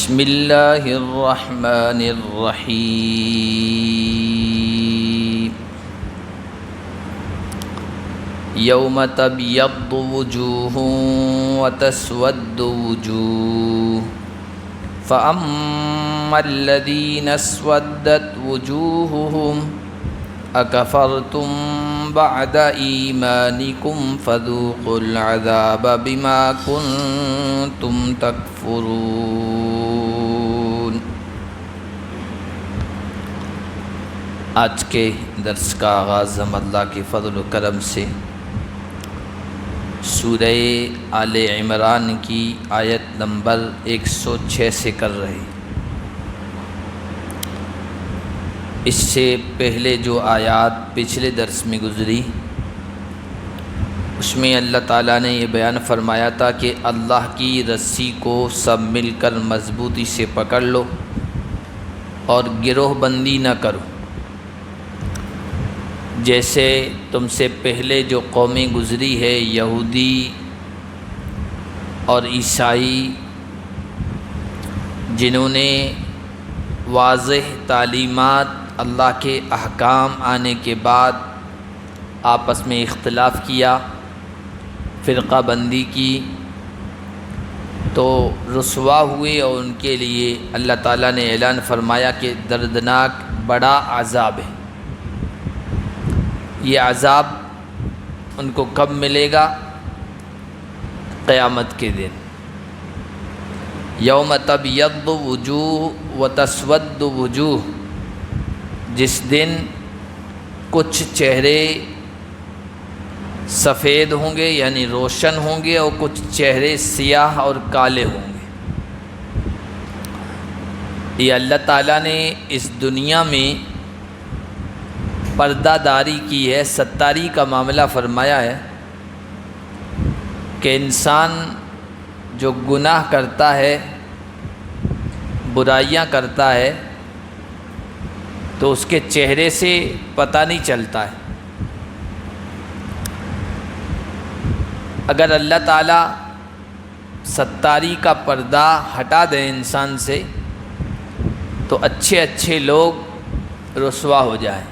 بسم اللہ الرحمن الرحیم یوم تبیض وجوہ وتسود وجوہ فأما الذین اسودت وجوہہم اکفرتم بعد ایمانکم فذوقوا العذاب بما کنتم تکفرون۔ آج کے درس کا آغاز ہم اللہ کے فضل و کرم سے سورہ آل عمران کی آیت نمبر 106 سے کر رہے ہیں۔ اس سے پہلے جو آیات پچھلے درس میں گزری اس میں اللہ تعالیٰ نے یہ بیان فرمایا تھا کہ اللہ کی رسی کو سب مل کر مضبوطی سے پکڑ لو اور گروہ بندی نہ کرو، جیسے تم سے پہلے جو قومیں گزری ہے یہودی اور عیسائی، جنہوں نے واضح تعلیمات اللہ کے احکام آنے کے بعد آپس میں اختلاف کیا، فرقہ بندی کی، تو رسوا ہوئے اور ان کے لیے اللہ تعالیٰ نے اعلان فرمایا کہ دردناک بڑا عذاب ہے۔ یہ عذاب ان کو کب ملے گا؟ قیامت کے دن، یوم تبیض وجوہ وتسود وجوہ، جس دن کچھ چہرے سفید ہوں گے یعنی روشن ہوں گے اور کچھ چہرے سیاہ اور کالے ہوں گے۔ یہ اللہ تعالیٰ نے اس دنیا میں پردہ داری کی ہے، ستاری کا معاملہ فرمایا ہے کہ انسان جو گناہ کرتا ہے، برائیاں کرتا ہے، تو اس کے چہرے سے پتہ نہیں چلتا ہے۔ اگر اللہ تعالیٰ ستاری کا پردہ ہٹا دے انسان سے تو اچھے اچھے لوگ رسوا ہو جائیں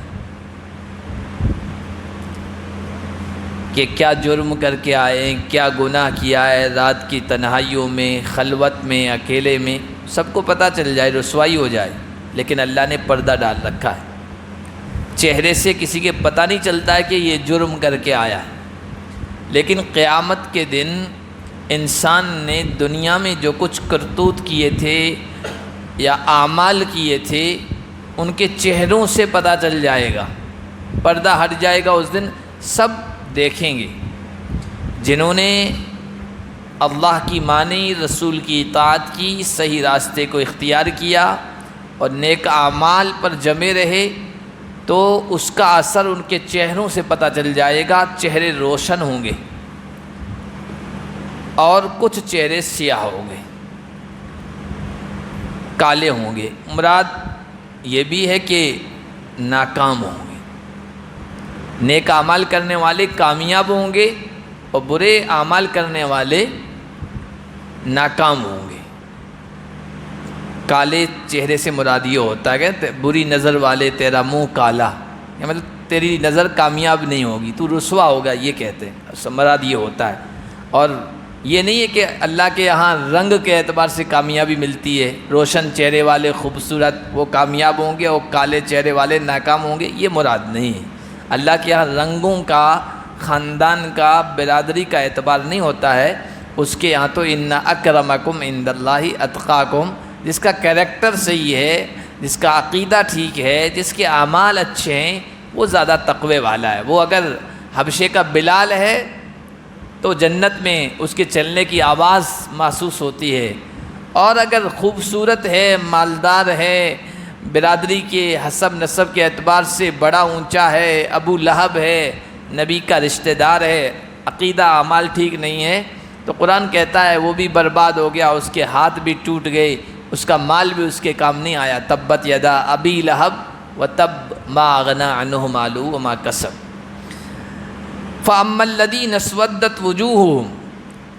کہ کیا جرم کر کے آئے، کیا گناہ کیا ہے، رات کی تنہائیوں میں، خلوت میں، اکیلے میں، سب کو پتہ چل جائے، رسوائی ہو جائے۔ لیکن اللہ نے پردہ ڈال رکھا ہے، چہرے سے کسی کے پتہ نہیں چلتا ہے کہ یہ جرم کر کے آیا ہے۔ لیکن قیامت کے دن انسان نے دنیا میں جو کچھ کرتوت کیے تھے یا اعمال کیے تھے ان کے چہروں سے پتہ چل جائے گا، پردہ ہٹ جائے گا، اس دن سب دیکھیں گے۔ جنہوں نے اللہ کی مانی، رسول کی اطاعت کی، صحیح راستے کو اختیار کیا اور نیک اعمال پر جمے رہے، تو اس کا اثر ان کے چہروں سے پتہ چل جائے گا، چہرے روشن ہوں گے اور کچھ چہرے سیاہ ہوں گے، کالے ہوں گے۔ مراد یہ بھی ہے کہ ناکام ہوں گے۔ نیک اعمال کرنے والے کامیاب ہوں گے اور برے اعمال کرنے والے ناکام ہوں گے۔ کالے چہرے سے مراد یہ ہوتا ہے کہ بری نظر والے تیرا منہ کالا، یا مطلب تیری نظر کامیاب نہیں ہوگی، تو رسوا ہوگا، یہ کہتے ہیں، مراد یہ ہوتا ہے۔ اور یہ نہیں ہے کہ اللہ کے یہاں رنگ کے اعتبار سے کامیابی ملتی ہے، روشن چہرے والے خوبصورت وہ کامیاب ہوں گے اور کالے چہرے والے ناکام ہوں گے، یہ مراد نہیں ہے۔ اللہ کے یہاں رنگوں کا، خاندان کا، برادری کا اعتبار نہیں ہوتا ہے، اس کے یہاں تو ان اکرمکم عند اللہ اتقاکم، جس کا کیریکٹر صحیح ہے، جس کا عقیدہ ٹھیک ہے، جس کے اعمال اچھے ہیں، وہ زیادہ تقوی والا ہے۔ وہ اگر حبشے کا بلال ہے تو جنت میں اس کے چلنے کی آواز محسوس ہوتی ہے، اور اگر خوبصورت ہے، مالدار ہے، برادری کے حسب نسب کے اعتبار سے بڑا اونچا ہے، ابو لہب ہے، نبی کا رشتہ دار ہے، عقیدہ اعمال ٹھیک نہیں ہے، تو قرآن کہتا ہے وہ بھی برباد ہو گیا، اس کے ہاتھ بھی ٹوٹ گئے، اس کا مال بھی اس کے کام نہیں آیا۔ تبت یدا ابی لہب وتب ما اغنی عنہ مالہ وما کسب۔ فَأَمَّا الَّذِينَ اسْوَدَّتْ وُجُوهُهُمْ،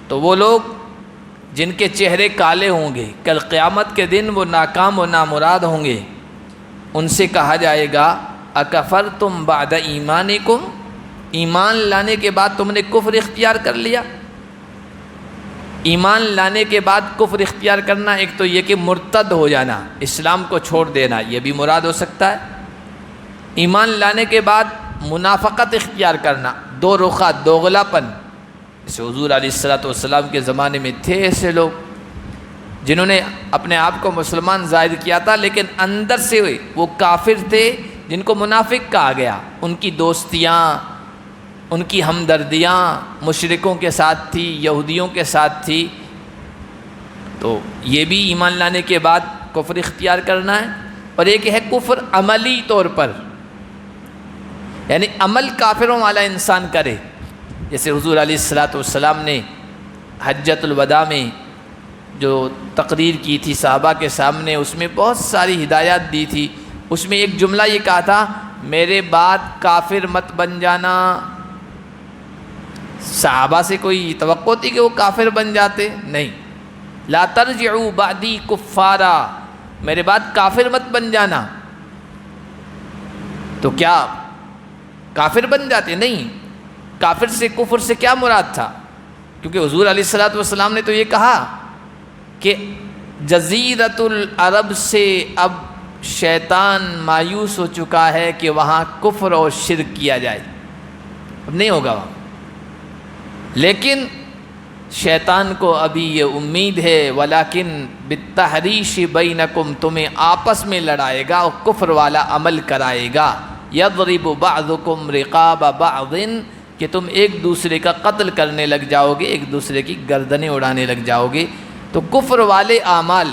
تو وہ لوگ جن کے چہرے کالے ہوں گے، کل قیامت کے دن وہ ناکام و نامراد ہوں گے، ان سے کہا جائے گا اکفرتم بعد ایمانکم، ایمان لانے کے بعد تم نے کفر اختیار کر لیا۔ ایمان لانے کے بعد کفر اختیار کرنا، ایک تو یہ کہ مرتد ہو جانا، اسلام کو چھوڑ دینا، یہ بھی مراد ہو سکتا ہے۔ ایمان لانے کے بعد منافقت اختیار کرنا، دو رخا، دوغلا پن، جیسے حضور علیہ السلام کے زمانے میں تھے ایسے لوگ جنہوں نے اپنے آپ کو مسلمان ظاہر کیا تھا، لیکن اندر سے وہ کافر تھے جن کو منافق کہا گیا۔ ان کی دوستیاں، ان کی ہمدردیاں مشرکوں کے ساتھ تھی، یہودیوں کے ساتھ تھی۔ تو یہ بھی ایمان لانے کے بعد کفر اختیار کرنا ہے۔ اور ایک ہے کفر عملی طور پر، یعنی عمل کافروں والا انسان کرے، جیسے حضور علیہ السلام نے حجۃ الوداع میں جو تقریر کی تھی صحابہ کے سامنے، اس میں بہت ساری ہدایات دی تھی۔ اس میں ایک جملہ یہ کہا تھا، میرے بعد کافر مت بن جانا۔ صحابہ سے کوئی توقع تھی کہ وہ کافر بن جاتے؟ نہیں۔ لا ترجعوا بعدی کفارا، میرے بعد کافر مت بن جانا۔ تو کیا کافر بن جاتے؟ نہیں۔ کافر سے، کفر سے کیا مراد تھا؟ کیونکہ حضور علیہ السلام نے تو یہ کہا کہ جزیرۃ العرب سے اب شیطان مایوس ہو چکا ہے کہ وہاں کفر اور شرک کیا جائے، اب نہیں ہوگا وہاں۔ لیکن شیطان کو ابھی یہ امید ہے، ولیکن بالتحریش بینکم، تمہیں آپس میں لڑائے گا اور کفر والا عمل کرائے گا۔ یضرب بعضکم رقاب بعض، کہ تم ایک دوسرے کا قتل کرنے لگ جاؤ گے، ایک دوسرے کی گردنیں اڑانے لگ جاؤ گے۔ تو کفر والے اعمال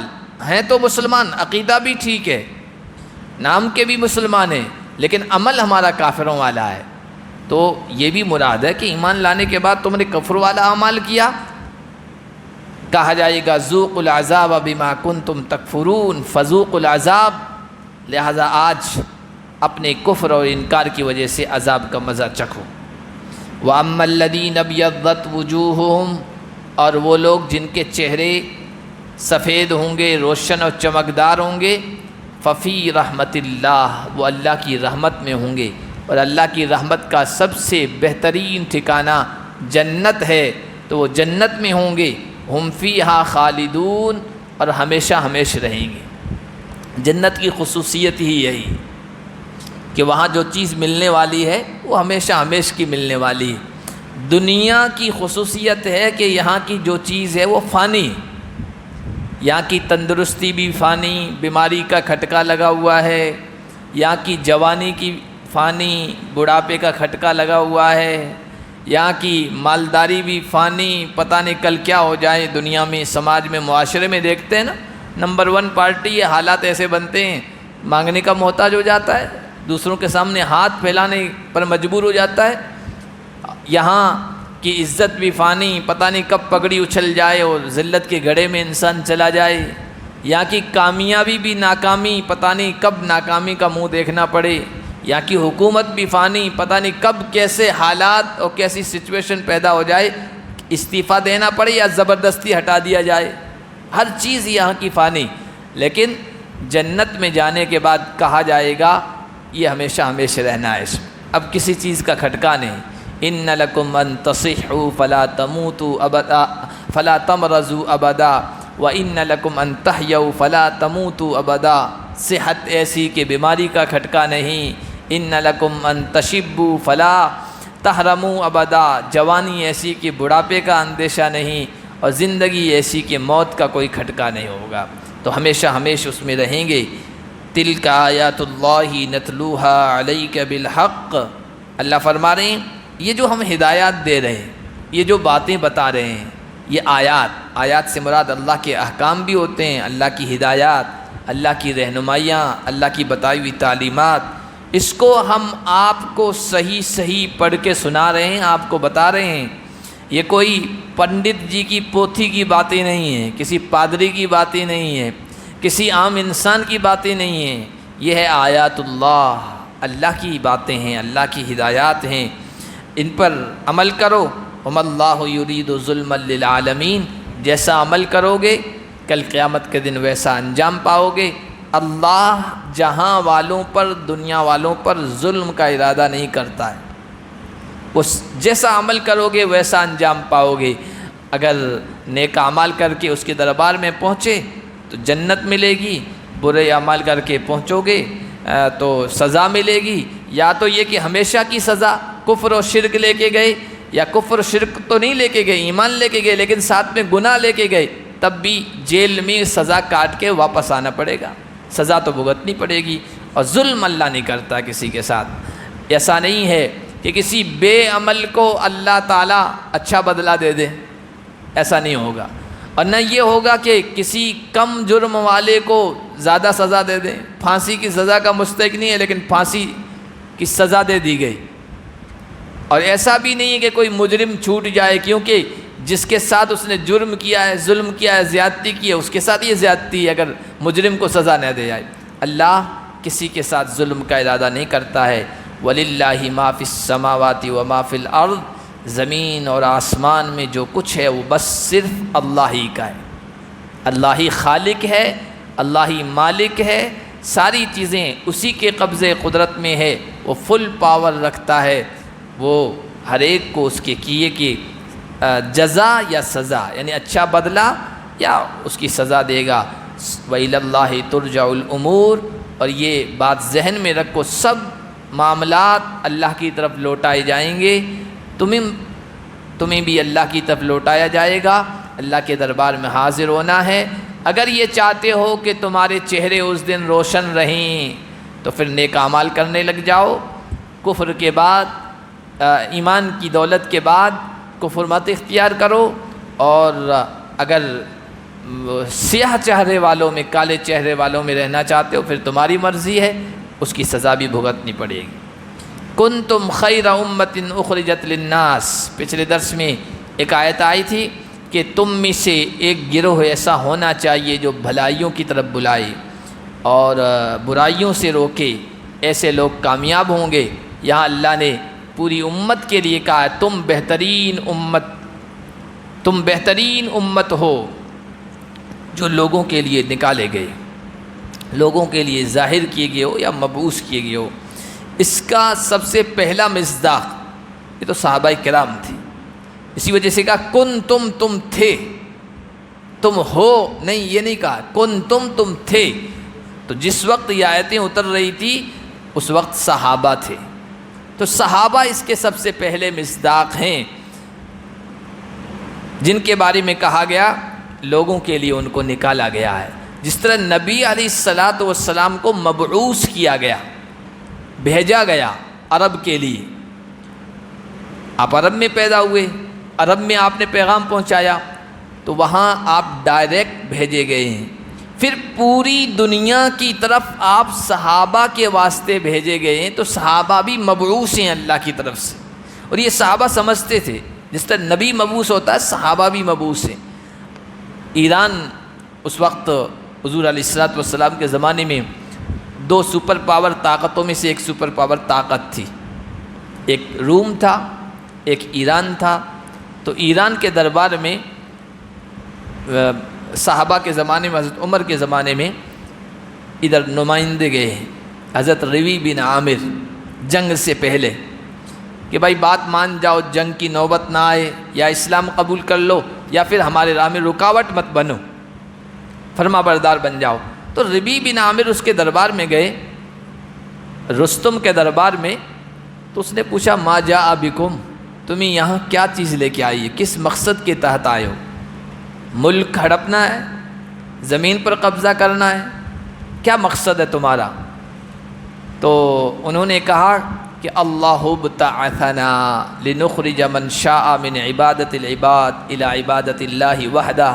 ہیں تو مسلمان، عقیدہ بھی ٹھیک ہے، نام کے بھی مسلمان ہیں، لیکن عمل ہمارا کافروں والا ہے۔ تو یہ بھی مراد ہے کہ ایمان لانے کے بعد تم نے کفر والا اعمال کیا، کہا جائے گا ذوقوا العذاب بما کنتم تکفرون، فذوقوا العذاب، لہذا آج اپنے کفر اور انکار کی وجہ سے عذاب کا مزہ چکھو۔ وَأَمَّا الَّذِينَ ابْيَضَّتْ وُجُوهُهُمْ، اور وہ لوگ جن کے چہرے سفید ہوں گے، روشن اور چمکدار ہوں گے، ففی رحمت اللہ، وہ اللہ کی رحمت میں ہوں گے، اور اللہ کی رحمت کا سب سے بہترین ٹھکانہ جنت ہے، تو وہ جنت میں ہوں گے، ہم فیہا خالدون، اور ہمیشہ ہمیشہ رہیں گے۔ جنت کی خصوصیت ہی یہی کہ وہاں جو چیز ملنے والی ہے وہ ہمیشہ ہمیشہ کی ملنے والی ہے۔ دنیا کی خصوصیت ہے کہ یہاں کی جو چیز ہے وہ فانی، یہاں کی تندرستی بھی فانی، بیماری کا کھٹکا لگا ہوا ہے، یہاں کی جوانی کی فانی، بڑھاپے کا کھٹکا لگا ہوا ہے، یہاں کی مالداری بھی فانی، پتہ نہیں کل کیا ہو جائے۔ دنیا میں، سماج میں، معاشرے میں دیکھتے ہیں نا، نمبر 1 پارٹی، یہ حالات ایسے بنتے ہیں، مانگنے کا محتاج ہو جاتا ہے، دوسروں کے سامنے ہاتھ پھیلانے پر مجبور ہو جاتا ہے۔ یہاں کی عزت بھی فانی، پتہ نہیں کب پگڑی اچھل جائے اور ذلت کے گڑھے میں انسان چلا جائے۔ یہاں کی کامیابی بھی ناکامی، پتہ نہیں کب ناکامی کا منہ دیکھنا پڑے۔ یہاں کی حکومت بھی فانی، پتہ نہیں کب کیسے حالات اور کیسی سچویشن پیدا ہو جائے، استعفیٰ دینا پڑے یا زبردستی ہٹا دیا جائے۔ ہر چیز یہاں کی فانی، لیکن جنت میں جانے کے بعد کہا جائے گا یہ ہمیشہ ہمیشہ رہنا ہے، اس میں اب کسی چیز کا کھٹکا نہیں۔ ان لکم ان تصحوا فلا تموتوا ابدا فلا تمرضوا ابدا وان لکم ان تحیوا فلا تموتوا ابدا، صحت ایسی کہ بیماری کا کھٹکا نہیں۔ ان لکم ان تشبوا فلا تحرموا ابدا، جوانی ایسی کہ بڑھاپے کا اندیشہ نہیں، اور زندگی ایسی کہ موت کا کوئی کھٹکا نہیں ہوگا، تو ہمیشہ ہمیشہ اس میں رہیں گے۔ تلک آیات اللہ نتلوها علیک بالحق، اللہ فرما رہے ہیں یہ جو ہم ہدایات دے رہے ہیں، یہ جو باتیں بتا رہے ہیں، یہ آیات سے مراد اللہ کے احکام بھی ہوتے ہیں، اللہ کی ہدایات، اللہ کی رہنمائیاں، اللہ کی بتائی ہوئی تعلیمات، اس کو ہم آپ کو صحیح پڑھ کے سنا رہے ہیں، آپ کو بتا رہے ہیں۔ یہ کوئی پنڈت جی کی پوتھی کی باتیں نہیں ہیں، کسی پادری کی باتیں نہیں ہیں، کسی عام انسان کی باتیں نہیں ہیں، یہ ہے آیات اللہ، اللہ کی باتیں ہیں، اللہ کی ہدایات ہیں، ان پر عمل کرو۔ وَمَا اللَّهُ يُرِيدُ ظُلْمًا لِلْعَالَمِينَ، جیسا عمل کرو گے کل قیامت کے دن ویسا انجام پاؤ گے۔ اللہ جہاں والوں پر، دنیا والوں پر ظلم کا ارادہ نہیں کرتا ہے، اس جیسا عمل کرو گے ویسا انجام پاؤ گے۔ اگر نیک اعمال کر کے اس کے دربار میں پہنچے تو جنت ملے گی، برے اعمال کر کے پہنچو گے تو سزا ملے گی، یا تو یہ کہ ہمیشہ کی سزا، کفر و شرک لے کے گئے، یا کفر و شرک تو نہیں لے کے گئے، ایمان لے کے گئے لیکن ساتھ میں گناہ لے کے گئے، تب بھی جیل میں سزا کاٹ کے واپس آنا پڑے گا، سزا تو بھگتنی پڑے گی۔ اور ظلم اللہ نہیں کرتا کسی کے ساتھ۔ ایسا نہیں ہے کہ کسی بے عمل کو اللہ تعالیٰ اچھا بدلہ دے دے، ایسا نہیں ہوگا۔ اور نہ یہ ہوگا کہ کسی کم جرم والے کو زیادہ سزا دے دیں، پھانسی کی سزا کا مستحق نہیں ہے لیکن پھانسی کی سزا دے دی گئی۔ اور ایسا بھی نہیں ہے کہ کوئی مجرم چھوٹ جائے، کیونکہ جس کے ساتھ اس نے جرم کیا ہے، ظلم کیا ہے، زیادتی کی ہے، اس کے ساتھ یہ زیادتی ہے اگر مجرم کو سزا نہ دے جائے۔ اللہ کسی کے ساتھ ظلم کا ارادہ نہیں کرتا ہے۔ وَلِلَّهِ مَا فِي السَّمَاوَاتِ وَمَا فِي الْأَرْضِ، زمین اور آسمان میں جو کچھ ہے وہ بس صرف اللہ ہی کا ہے۔ اللہ ہی خالق ہے، اللہ ہی مالک ہے، ساری چیزیں اسی کے قبضے قدرت میں ہے، وہ فل پاور رکھتا ہے، وہ ہر ایک کو اس کے کیے کی جزا یا سزا، یعنی اچھا بدلہ یا اس کی سزا دے گا۔ وَإِلَى اللَّهِ تُرْجَعُ الْأُمُورُ، اور یہ بات ذہن میں رکھو، سب معاملات اللہ کی طرف لوٹائے جائیں گے، تمہیں بھی اللہ کی طرف لوٹایا جائے گا، اللہ کے دربار میں حاضر ہونا ہے۔ اگر یہ چاہتے ہو کہ تمہارے چہرے اس دن روشن رہیں تو پھر نیک اعمال کرنے لگ جاؤ، کفر کے بعد، ایمان کی دولت کے بعد کفر مت اختیار کرو، اور اگر سیاہ چہرے والوں میں، کالے چہرے والوں میں رہنا چاہتے ہو پھر تمہاری مرضی ہے، اس کی سزا بھی بھگتنی پڑے گی۔ کنتم خیر امۃ اخرجت للناس، پچھلے درس میں ایک آیت آئی تھی کہ تم میں سے ایک گروہ ایسا ہونا چاہیے جو بھلائیوں کی طرف بلائے اور برائیوں سے روکے، ایسے لوگ کامیاب ہوں گے۔ یہاں اللہ نے پوری امت کے لیے کہا ہے تم بہترین امت ہو جو لوگوں کے لیے نکالے گئے، لوگوں کے لیے ظاہر کیے گئے ہو یا مبعوث کیے گئے ہو۔ اس کا سب سے پہلا مصداق یہ تو صحابہ کرام تھے، اسی وجہ سے کہا تم تھے، تم ہو نہیں، یہ نہیں کہا تم تھے۔ تو جس وقت یہ آیتیں اتر رہی تھی اس وقت صحابہ تھے، تو صحابہ اس کے سب سے پہلے مصداق ہیں جن کے بارے میں کہا گیا لوگوں کے لیے ان کو نکالا گیا ہے۔ جس طرح نبی علیہ الصلاۃ والسلام کو مبعوث کیا گیا، بھیجا گیا عرب کے لیے، آپ عرب میں پیدا ہوئے، عرب میں آپ نے پیغام پہنچایا، تو وہاں آپ ڈائریکٹ بھیجے گئے ہیں۔ پھر پوری دنیا کی طرف آپ صحابہ کے واسطے بھیجے گئے ہیں، تو صحابہ بھی مبعوث ہیں اللہ کی طرف سے، اور یہ صحابہ سمجھتے تھے جس طرح نبی مبعوث ہوتا ہے صحابہ بھی مبعوث ہیں۔ ایران اس وقت حضور علیہ الصلوۃ والسلام کے زمانے میں 2 سپر پاور طاقتوں میں سے ایک سپر پاور طاقت تھی، ایک روم تھا، ایک ایران تھا۔ تو ایران کے دربار میں صحابہ کے زمانے میں، حضرت عمر کے زمانے میں ادھر نمائندے گئے ہیں، حضرت روی بن عامر، جنگ سے پہلے کہ بھائی بات مان جاؤ، جنگ کی نوبت نہ آئے، یا اسلام قبول کر لو یا پھر ہمارے راہ میں رکاوٹ مت بنو، فرما بردار بن جاؤ۔ تو ربی بن عامر اس کے دربار میں گئے، رستم کے دربار میں، تو اس نے پوچھا ما جاء بکم، تمہیں یہاں کیا چیز لے کے آئی ہے، کس مقصد کے تحت آئے ہو؟ ملک ہڑپنا ہے، زمین پر قبضہ کرنا ہے، کیا مقصد ہے تمہارا؟ تو انہوں نے کہا کہ اللہ ابتعثنا لنخرج من شاء من عبادت العباد الى عبادت اللہ وحدہ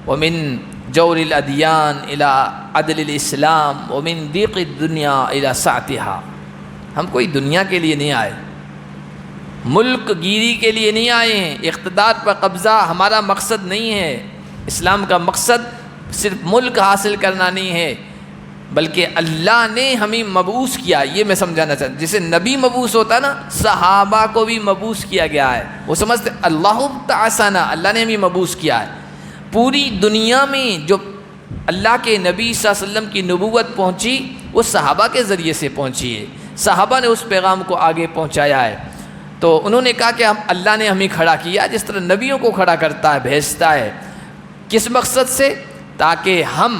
ومن جور الادیان الى عدل الاسلام ومن ضیق الدنیا الى سعتها۔ ہم کوئی دنیا کے لیے نہیں آئے، ملک گیری کے لیے نہیں آئے ہیں، اقتدار پر قبضہ ہمارا مقصد نہیں ہے۔ اسلام کا مقصد صرف ملک حاصل کرنا نہیں ہے، بلکہ اللہ نے ہمیں مبعوث کیا، یہ میں سمجھانا چاہتا ہوں۔ جیسے نبی مبعوث ہوتا ہے نا، صحابہ کو بھی مبعوث کیا گیا ہے، وہ سمجھتے اللہ تعالیٰ، اللہ نے ہمیں مبعوث کیا ہے۔ پوری دنیا میں جو اللہ کے نبی صلی اللہ علیہ وسلم کی نبوت پہنچی وہ صحابہ کے ذریعے سے پہنچی ہے، صحابہ نے اس پیغام کو آگے پہنچایا ہے۔ تو انہوں نے کہا کہ اللہ نے ہمیں کھڑا کیا جس طرح نبیوں کو کھڑا کرتا ہے، بھیجتا ہے، کس مقصد سے؟ تاکہ ہم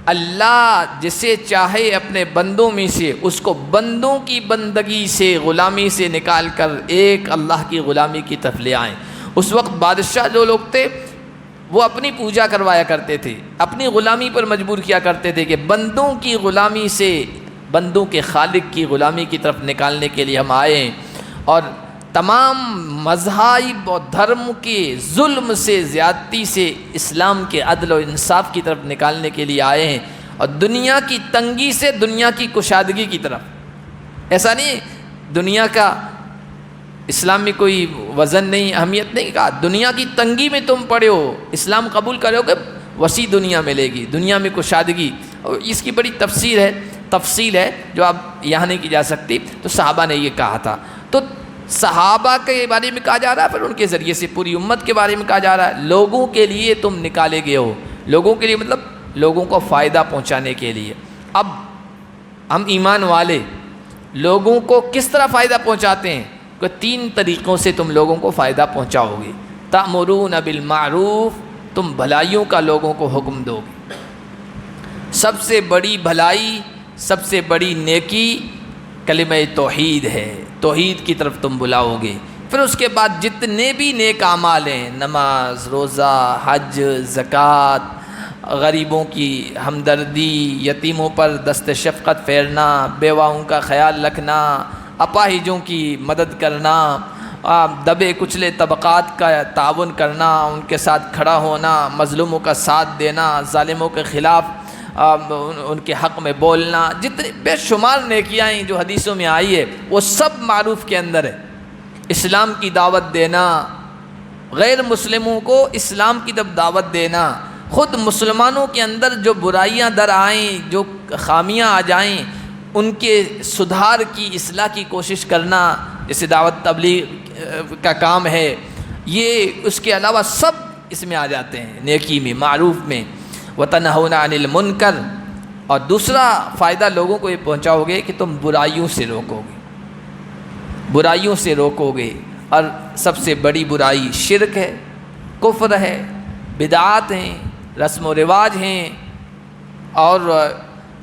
اللہ جسے چاہے اپنے بندوں میں سے اس کو بندوں کی بندگی سے، غلامی سے نکال کر ایک اللہ کی غلامی کی طرف لے آئیں۔ اس وقت بادشاہ جو لوگ تھے وہ اپنی پوجا کروایا کرتے تھے، اپنی غلامی پر مجبور کیا کرتے تھے کہ بندوں کی غلامی سے بندوں کے خالق کی غلامی کی طرف نکالنے کے لیے ہم آئے ہیں، اور تمام مذاہب اور دھرم کے ظلم سے، زیادتی سے اسلام کے عدل و انصاف کی طرف نکالنے کے لیے آئے ہیں، اور دنیا کی تنگی سے دنیا کی کشادگی کی طرف۔ ایسا نہیں دنیا کا اسلام میں کوئی وزن نہیں، اہمیت نہیں، کہا دنیا کی تنگی میں تم پڑے ہو، اسلام قبول کرو گے وسیع دنیا ملے گی، دنیا میں کشادگی، اور اس کی بڑی تفصیل ہے جو اب یہاں نہیں کی جا سکتی۔ تو صحابہ نے یہ کہا تھا، تو صحابہ کے بارے میں کہا جا رہا ہے، پھر ان کے ذریعے سے پوری امت کے بارے میں کہا جا رہا ہے، لوگوں کے لیے تم نکالے گئے ہو، لوگوں کے لیے مطلب لوگوں کو فائدہ پہنچانے کے لیے۔ اب ہم ایمان والے لوگوں کو کس طرح فائدہ پہنچاتے ہیں؟ کہ 3 طریقوں سے تم لوگوں کو فائدہ پہنچاؤ گے۔ تأمرون بالمعروف، تم بھلائیوں کا لوگوں کو حکم دو گے۔ سب سے بڑی بھلائی، سب سے بڑی نیکی کلمہ توحید ہے، توحید کی طرف تم بلاؤ گے۔ پھر اس کے بعد جتنے بھی نیک اعمال ہیں، نماز، روزہ، حج، زکوٰۃ، غریبوں کی ہمدردی، یتیموں پر دست شفقت پھیرنا، بیواؤں کا خیال رکھنا، اپاہجوں کی مدد کرنا، دبے کچلے طبقات کا تعاون کرنا، ان کے ساتھ کھڑا ہونا، مظلوموں کا ساتھ دینا، ظالموں کے خلاف ان کے حق میں بولنا، جتنے بے شمار نیکیاں ہیں جو حدیثوں میں آئی ہے وہ سب معروف کے اندر ہے۔ اسلام کی دعوت دینا، غیر مسلموں کو اسلام کی طرف دعوت دینا، خود مسلمانوں کے اندر جو برائیاں در آئیں، جو خامیاں آ جائیں، ان کے سدھار کی، اصلاح کی کوشش کرنا، جیسے دعوت تبلیغ کا کام ہے، یہ اس کے علاوہ سب اس میں آ جاتے ہیں، نیکی میں، معروف میں۔ وَتَنْهَوْنَ عَنِ الْمُنْكَرِ، اور دوسرا فائدہ لوگوں کو یہ پہنچاؤ گے کہ تم برائیوں سے روکو گے، برائیوں سے روکو گے۔ اور سب سے بڑی برائی شرک ہے، کفر ہے، بدعات ہیں، رسم و رواج ہیں، اور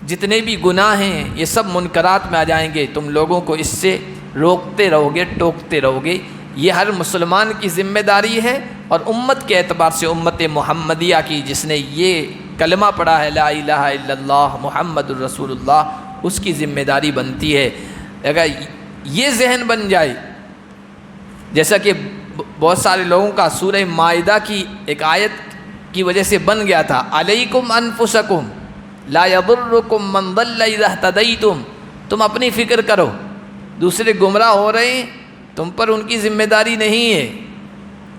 جتنے بھی گناہ ہیں یہ سب منکرات میں آ جائیں گے۔ تم لوگوں کو اس سے روکتے رہو گے، ٹوکتے رہو گے۔ یہ ہر مسلمان کی ذمہ داری ہے، اور امت کے اعتبار سے امت محمدیہ کی، جس نے یہ کلمہ پڑھا ہے لا الہ الا اللہ محمد الرسول اللہ، اس کی ذمہ داری بنتی ہے۔ اگر یہ ذہن بن جائے، جیسا کہ بہت سارے لوگوں کا سورہ مائدہ کی ایک آیت کی وجہ سے بن گیا تھا، علیکم انفسکم لا یضرکم من ضل اذا اہتدیتم، تم اپنی فکر کرو، دوسرے گمراہ ہو رہے ہیں، تم پر ان کی ذمہ داری نہیں ہے۔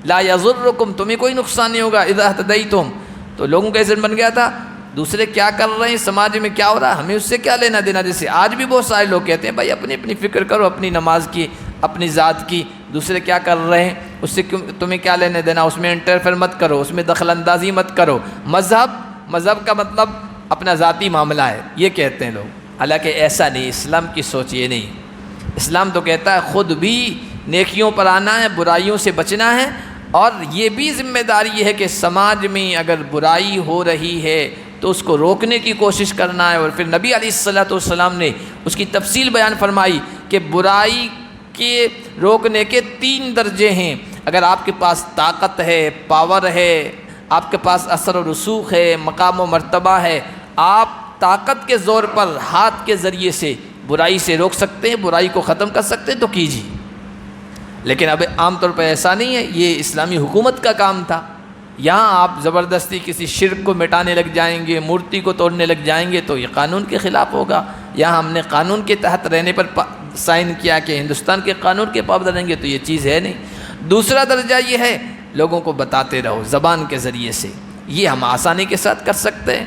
لا یضرکم، تمہیں کوئی نقصان نہیں ہوگا، اذا اہتدیتم، تو لوگوں کا ذہن بن گیا تھا دوسرے کیا کر رہے ہیں، سماج میں کیا ہو رہا ہے، ہمیں اس سے کیا لینا دینا۔ جیسے آج بھی بہت سارے لوگ کہتے ہیں بھائی اپنی اپنی فکر کرو، اپنی نماز کی، اپنی ذات کی، دوسرے کیا کر رہے ہیں اس سے تمہیں کیا لینا دینا، اس میں انٹرفیئر مت کرو، اس میں دخل اندازی مت کرو۔ مذہب کا مطلب اپنا ذاتی معاملہ ہے، یہ کہتے ہیں لوگ، حالانکہ ایسا نہیں، اسلام کی سوچ یہ نہیں۔ اسلام تو کہتا ہے خود بھی نیکیوں پر آنا ہے، برائیوں سے بچنا ہے، اور یہ بھی ذمہ داری ہے کہ سماج میں اگر برائی ہو رہی ہے تو اس کو روکنے کی کوشش کرنا ہے۔ اور پھر نبی علیہ الصلوۃ والسلام نے اس کی تفصیل بیان فرمائی کہ برائی کے روکنے کے 3 درجے ہیں۔ اگر آپ کے پاس طاقت ہے، پاور ہے، آپ کے پاس اثر و رسوخ ہے، مقام و مرتبہ ہے، آپ طاقت کے زور پر ہاتھ کے ذریعے سے برائی سے روک سکتے ہیں، برائی کو ختم کر سکتے ہیں تو کیجیے۔ لیکن اب عام طور پر ایسا نہیں ہے، یہ اسلامی حکومت کا کام تھا۔ یہاں آپ زبردستی کسی شرک کو مٹانے لگ جائیں گے، مورتی کو توڑنے لگ جائیں گے تو یہ قانون کے خلاف ہوگا۔ یہاں ہم نے قانون کے تحت رہنے پر سائن کیا کہ ہندوستان کے قانون کے پابند رہیں گے، تو یہ چیز ہے نہیں۔ دوسرا درجہ یہ ہے لوگوں کو بتاتے رہو زبان کے ذریعے سے، یہ ہم آسانی کے ساتھ کر سکتے ہیں۔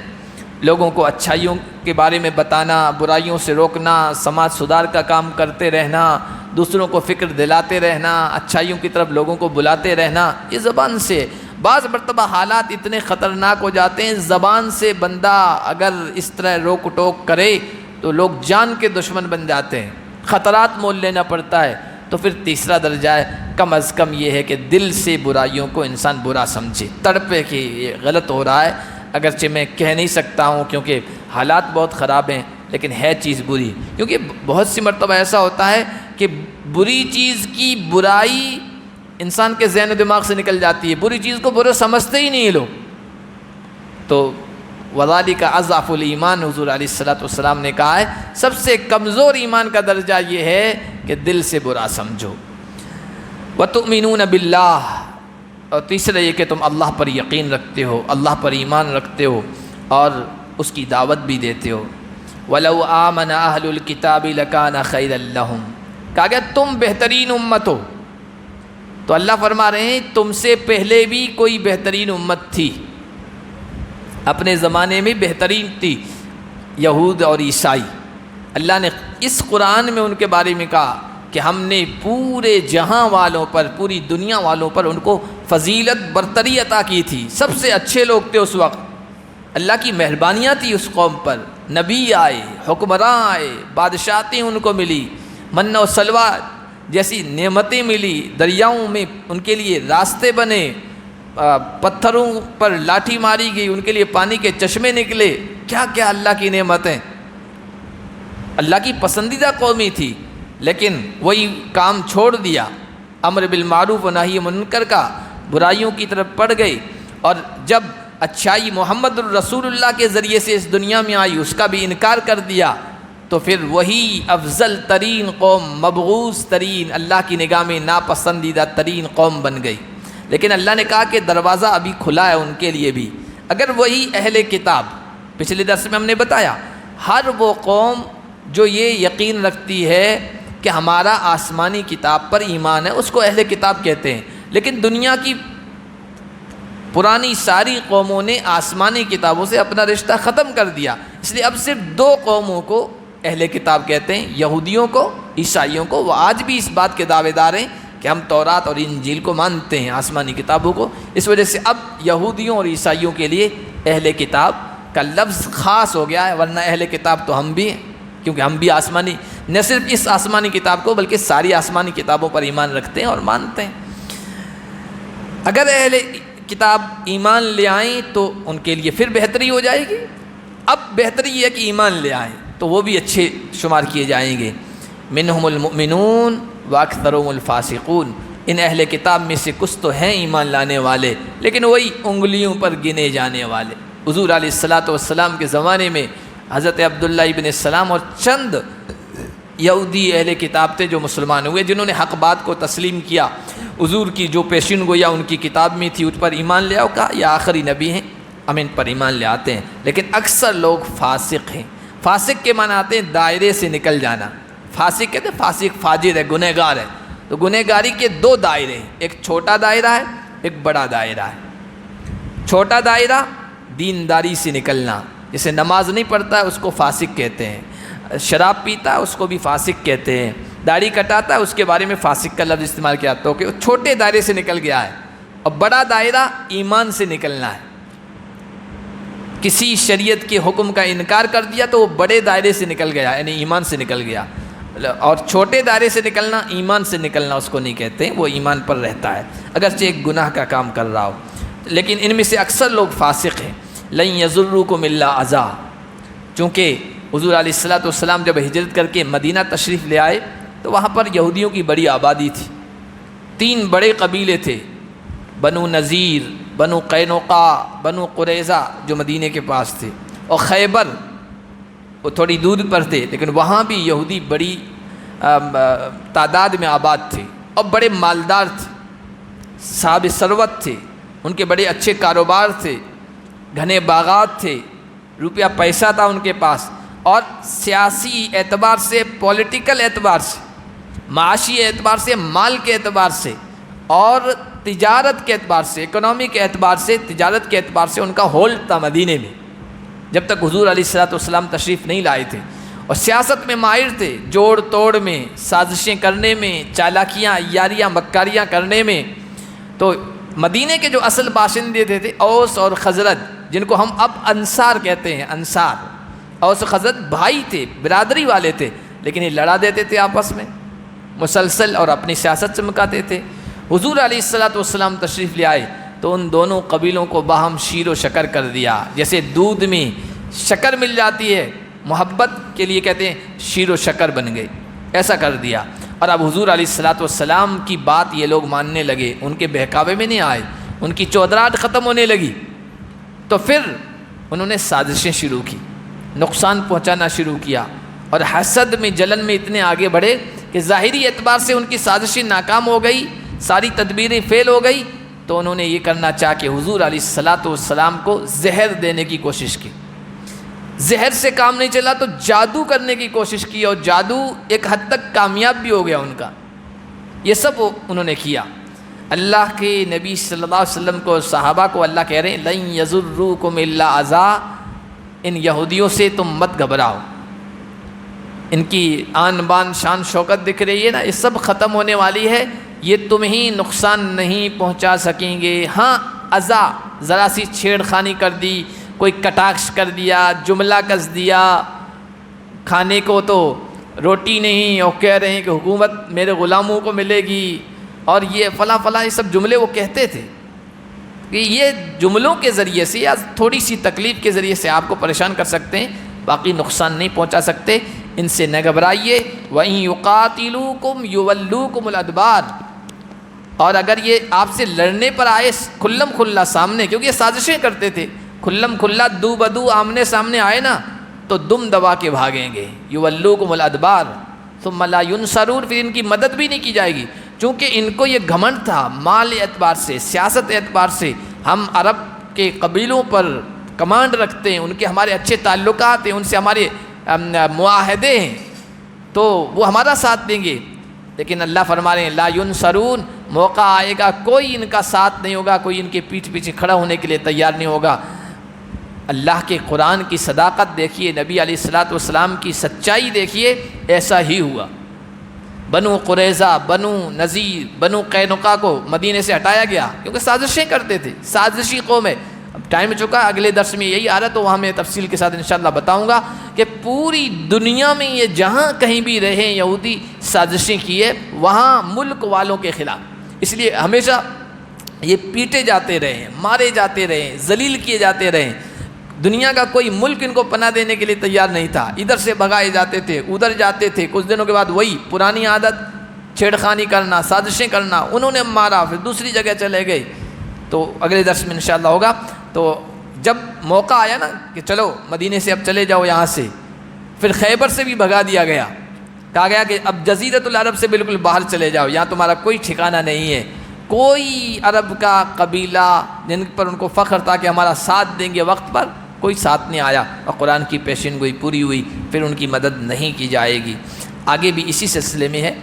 لوگوں کو اچھائیوں کے بارے میں بتانا، برائیوں سے روکنا، سماج سدھار کا کام کرتے رہنا، دوسروں کو فکر دلاتے رہنا، اچھائیوں کی طرف لوگوں کو بلاتے رہنا، یہ زبان سے۔ بعض مرتبہ حالات اتنے خطرناک ہو جاتے ہیں، زبان سے بندہ اگر اس طرح روک ٹوک کرے تو لوگ جان کے دشمن بن جاتے ہیں، خطرات مول لینا پڑتا ہے۔ تو پھر تیسرا درجہ ہے کم از کم یہ ہے کہ دل سے برائیوں کو انسان برا سمجھے، تڑپے کہ یہ غلط ہو رہا ہے، اگرچہ میں کہہ نہیں سکتا ہوں کیونکہ حالات بہت خراب ہیں، لیکن ہے چیز بری۔ کیونکہ بہت سی مرتبہ ایسا ہوتا ہے کہ بری چیز کی برائی انسان کے ذہن و دماغ سے نکل جاتی ہے، بری چیز کو برا سمجھتے ہی نہیں لوگ۔ تو وذالک اضعف الایمان، حضور علیہ الصلوۃ والسلام نے کہا ہے سب سے کمزور ایمان کا درجہ یہ ہے کہ دل سے برا سمجھو۔ وتؤمنون باللہ، اور تیسرا یہ کہ تم اللہ پر یقین رکھتے ہو، اللہ پر ایمان رکھتے ہو اور اس کی دعوت بھی دیتے ہو۔ وَلَوْ آمَنَ أَهْلُ الْكِتَابِ لَكَانَ خَيْرًا لَهُمْ، کہا کہ تم بہترین امت ہو۔ تو اللہ فرما رہے ہیں تم سے پہلے بھی کوئی بہترین امت تھی، اپنے زمانے میں بہترین تھی، یہود اور عیسائی۔ اللہ نے اس قرآن میں ان کے بارے میں کہا کہ ہم نے پورے جہاں والوں پر، پوری دنیا والوں پر ان کو فضیلت برتری عطا کی تھی، سب سے اچھے لوگ تھے اس وقت، اللہ کی مہربانیاں تھی اس قوم پر، نبی آئے، حکمراں آئے، بادشاہتیں ان کو ملی، من و سلوہ جیسی نعمتیں ملی، دریاؤں میں ان کے لیے راستے بنے، پتھروں پر لاٹھی ماری گئی، ان کے لیے پانی کے چشمے نکلے، کیا کیا اللہ کی نعمتیں۔ اللہ کی پسندیدہ قومی تھی، لیکن وہی کام چھوڑ دیا، امر بالمعروف و نہی منکر کا، برائیوں کی طرف پڑ گئی، اور جب اچھائی محمد الرسول اللہ کے ذریعے سے اس دنیا میں آئی اس کا بھی انکار کر دیا، تو پھر وہی افضل ترین قوم، مبغوض ترین، اللہ کی نگاہ میں ناپسندیدہ ترین قوم بن گئی۔ لیکن اللہ نے کہا کہ دروازہ ابھی کھلا ہے ان کے لیے بھی، اگر وہی اہل کتاب، پچھلے درس میں ہم نے بتایا ہر وہ قوم جو یہ یقین رکھتی ہے کہ ہمارا آسمانی کتاب پر ایمان ہے اس کو اہل کتاب کہتے ہیں، لیکن دنیا کی پرانی ساری قوموں نے آسمانی کتابوں سے اپنا رشتہ ختم کر دیا، اس لیے اب صرف دو قوموں کو اہل کتاب کہتے ہیں، یہودیوں کو، عیسائیوں کو۔ وہ آج بھی اس بات کے دعوے دار ہیں کہ ہم تورات اور انجیل کو مانتے ہیں، آسمانی کتابوں کو، اس وجہ سے اب یہودیوں اور عیسائیوں کے لیے اہل کتاب کا لفظ خاص ہو گیا ہے، ورنہ اہل کتاب تو ہم بھی ہیں، کیونکہ ہم بھی آسمانی، نہ صرف اس آسمانی کتاب کو بلکہ ساری آسمانی کتابوں پر ایمان رکھتے ہیں اور مانتے ہیں۔ اگر اہل کتاب ایمان لے آئیں تو ان کے لیے پھر بہتری ہو جائے گی، اب بہتری یہ ہے کہ ایمان لے آئیں تو وہ بھی اچھے شمار کیے جائیں گے۔ منہم المؤمنون واکثرهم الفاسقون، ان اہل کتاب میں سے کچھ تو ہیں ایمان لانے والے، لیکن وہی انگلیوں پر گنے جانے والے۔ حضور علیہ الصلوۃ والسلام کے زمانے میں حضرت عبداللہ ابن السلام اور چند یہودی اہل کتاب تھے جو مسلمان ہوئے، جنہوں نے حق بات کو تسلیم کیا، حضور کی جو پیشین گویا ان کی کتاب میں تھی اس پر ایمان لے آؤ، کہا یہ آخری نبی ہیں، ہم ان پر ایمان لے آتے ہیں۔ لیکن اکثر لوگ فاسق ہیں۔ فاسق کے معنی آتے ہیں دائرے سے نکل جانا، فاسق کہتے ہیں فاسق فاجر ہے، گنہگار ہے، تو گنہگاری کے دو دائرے ہیں، ایک چھوٹا دائرہ ہے، ایک بڑا دائرہ ہے۔ چھوٹا دائرہ دینداری سے نکلنا، جسے نماز نہیں پڑھتا ہے اس کو فاسق کہتے ہیں، شراب پیتا ہے اس کو بھی فاسق کہتے ہیں، داڑھی کٹاتا ہے اس کے بارے میں فاسق کا لفظ استعمال کیا تو کہ وہ چھوٹے دائرے سے نکل گیا ہے، اور بڑا دائرہ ایمان سے نکلنا ہے۔ کسی شریعت کے حکم کا انکار کر دیا تو وہ بڑے دائرے سے نکل گیا، یعنی ایمان سے نکل گیا، اور چھوٹے دائرے سے نکلنا، ایمان سے نکلنا اس کو نہیں کہتے، وہ ایمان پر رہتا ہے اگرچہ ایک گناہ کا کام کر رہا ہو۔ لیکن ان میں سے اکثر لوگ فاسق ہیں۔ لن یضروکم الا اذی، چونکہ حضور علیہ الصلوۃ والسلام جب ہجرت کر کے مدینہ تشریف لے آئے تو وہاں پر یہودیوں کی بڑی آبادی تھی، 3 بڑے قبیلے تھے، بنو نذیر، بنو قینقاع، بنو قریظہ جو مدینے کے پاس تھے، اور خیبر وہ تھوڑی دور پر تھے، لیکن وہاں بھی یہودی بڑی تعداد میں آباد تھے اور بڑے مالدار تھے، صاحب ثروت تھے، ان کے بڑے اچھے کاروبار تھے، گھنے باغات تھے، روپیہ پیسہ تھا ان کے پاس، اور سیاسی اعتبار سے، پولیٹیکل اعتبار سے، معاشی اعتبار سے، مال کے اعتبار سے، اور تجارت کے اعتبار سے، اکنامی کے اعتبار سے، تجارت کے اعتبار سے ان کا ہولڈ تھا مدینے میں جب تک حضور علیہ الصلوۃ والسلام تشریف نہیں لائے تھے، اور سیاست میں ماہر تھے، جوڑ توڑ میں، سازشیں کرنے میں، چالاکیاں، عیاریاں، مکاریاں کرنے میں۔ تو مدینے کے جو اصل باشندے تھے اوس اور خزرج، جن کو ہم اب انصار کہتے ہیں، انصار، اوس و خزرج بھائی تھے، برادری والے تھے، لیکن یہ لڑا دیتے تھے آپس میں مسلسل اور اپنی سیاست چمکاتے تھے۔ حضور علیہ السلام تشریف لے آئے تو ان دونوں قبیلوں کو باہم شیر و شکر کر دیا، جیسے دودھ میں شکر مل جاتی ہے، محبت کے لیے کہتے ہیں شیر و شکر بن گئے، ایسا کر دیا۔ اور اب حضور علیہ السلام کی بات یہ لوگ ماننے لگے، ان کے بہکاوے میں نہیں آئے، ان کی چودراہٹ ختم ہونے لگی، تو پھر انہوں نے سازشیں شروع کی، نقصان پہنچانا شروع کیا، اور حسد میں، جلن میں اتنے آگے بڑھے کہ ظاہری اعتبار سے ان کی سازشیں ناکام ہو گئی، ساری تدبیریں فیل ہو گئی، تو انہوں نے یہ کرنا چاہ کہ حضور علیہ السلام کو زہر دینے کی کوشش کی۔ زہر سے کام نہیں چلا تو جادو کرنے کی کوشش کی، اور جادو ایک حد تک کامیاب بھی ہو گیا ان کا۔ یہ سب انہوں نے کیا۔ اللہ کے نبی صلی اللہ علیہ وسلم کو، صحابہ کو اللہ کہہ رہے ہیں لن یضروکم الا اذا، ان یہودیوں سے تم مت گھبراؤ، ان کی آن بان شان شوکت دکھ رہی ہے نا، یہ سب ختم ہونے والی ہے، یہ تمہیں نقصان نہیں پہنچا سکیں گے۔ ہاں اذا، ذرا سی چھیڑ خانی کر دی، کوئی کٹاخش کر دیا، جملہ کس دیا، کھانے کو تو روٹی نہیں اور کہہ رہے ہیں کہ حکومت میرے غلاموں کو ملے گی، اور یہ فلاں فلاں، یہ سب جملے وہ کہتے تھے کہ یہ جملوں کے ذریعے سے یا تھوڑی سی تکلیف کے ذریعے سے آپ کو پریشان کر سکتے ہیں، باقی نقصان نہیں پہنچا سکتے، ان سے نہ گھبرائیے۔ وَإِن يُقَاتِلُوكُمْ يُوَلُّوكُمُ الْأَدْبَارَ، اور اگر یہ آپ سے لڑنے پر آئے کھلم کھلا سامنے، کیونکہ یہ سازشیں کرتے تھے، کھلم کھلا دو بدو آمنے سامنے آئے نا تو دم دبا کے بھاگیں گے۔ یولوکم الادبار ثم لا ینصرون، پھر ان کی مدد بھی نہیں کی جائے گی، چونکہ ان کو یہ گھمنڈ تھا مال اعتبار سے، سیاست اعتبار سے، ہم عرب کے قبیلوں پر کمانڈ رکھتے ہیں، ان کے ہمارے اچھے تعلقات ہیں، ان سے ہمارے معاہدے ہیں، تو وہ ہمارا ساتھ دیں گے۔ لیکن اللہ فرما رہے ہیں لا ینصرون، موقع آئے گا کوئی ان کا ساتھ نہیں ہوگا، کوئی ان کے پیٹھ پیچھے کھڑا ہونے کے لیے تیار نہیں ہوگا۔ اللہ کے قرآن کی صداقت دیکھیے، نبی علیہ السلام کی سچائی دیکھیے، ایسا ہی ہوا۔ بنو قریظہ، بنو نذیر، بنو قینقاع کو مدینے سے ہٹایا گیا کیونکہ سازشیں کرتے تھے، سازشی قوم ہے۔ اب ٹائم چکا، اگلے درس میں یہی آ رہا تو وہاں میں تفصیل کے ساتھ انشاءاللہ بتاؤں گا کہ پوری دنیا میں یہ جہاں کہیں بھی رہے یہودی سازشیں کیے، وہاں ملک والوں کے خلاف، اس لیے ہمیشہ یہ پیٹے جاتے رہے، مارے جاتے رہے، ذلیل کیے جاتے رہے۔ دنیا کا کوئی ملک ان کو پناہ دینے کے لیے تیار نہیں تھا، ادھر سے بھگائے جاتے تھے، ادھر جاتے تھے، کچھ دنوں کے بعد وہی پرانی عادت، چھیڑخانی کرنا، سازشیں کرنا، انہوں نے مارا، پھر دوسری جگہ چلے گئے۔ تو اگلے درس میں انشاءاللہ ہوگا۔ تو جب موقع آیا نا کہ چلو مدینے سے اب چلے جاؤ یہاں سے، پھر خیبر سے بھی بھگا دیا گیا، کہا گیا کہ اب جزیرۃ العرب سے بالکل باہر چلے جاؤ، یہاں تمہارا کوئی ٹھکانہ نہیں ہے۔ کوئی عرب کا قبیلہ جن پر ان کو فخر تھا کہ ہمارا ساتھ دیں گے وقت پر، کوئی ساتھ نہیں آیا، اور قرآن کی پیشین گوئی پوری ہوئی، پھر ان کی مدد نہیں کی جائے گی۔ آگے بھی اسی سلسلے میں ہے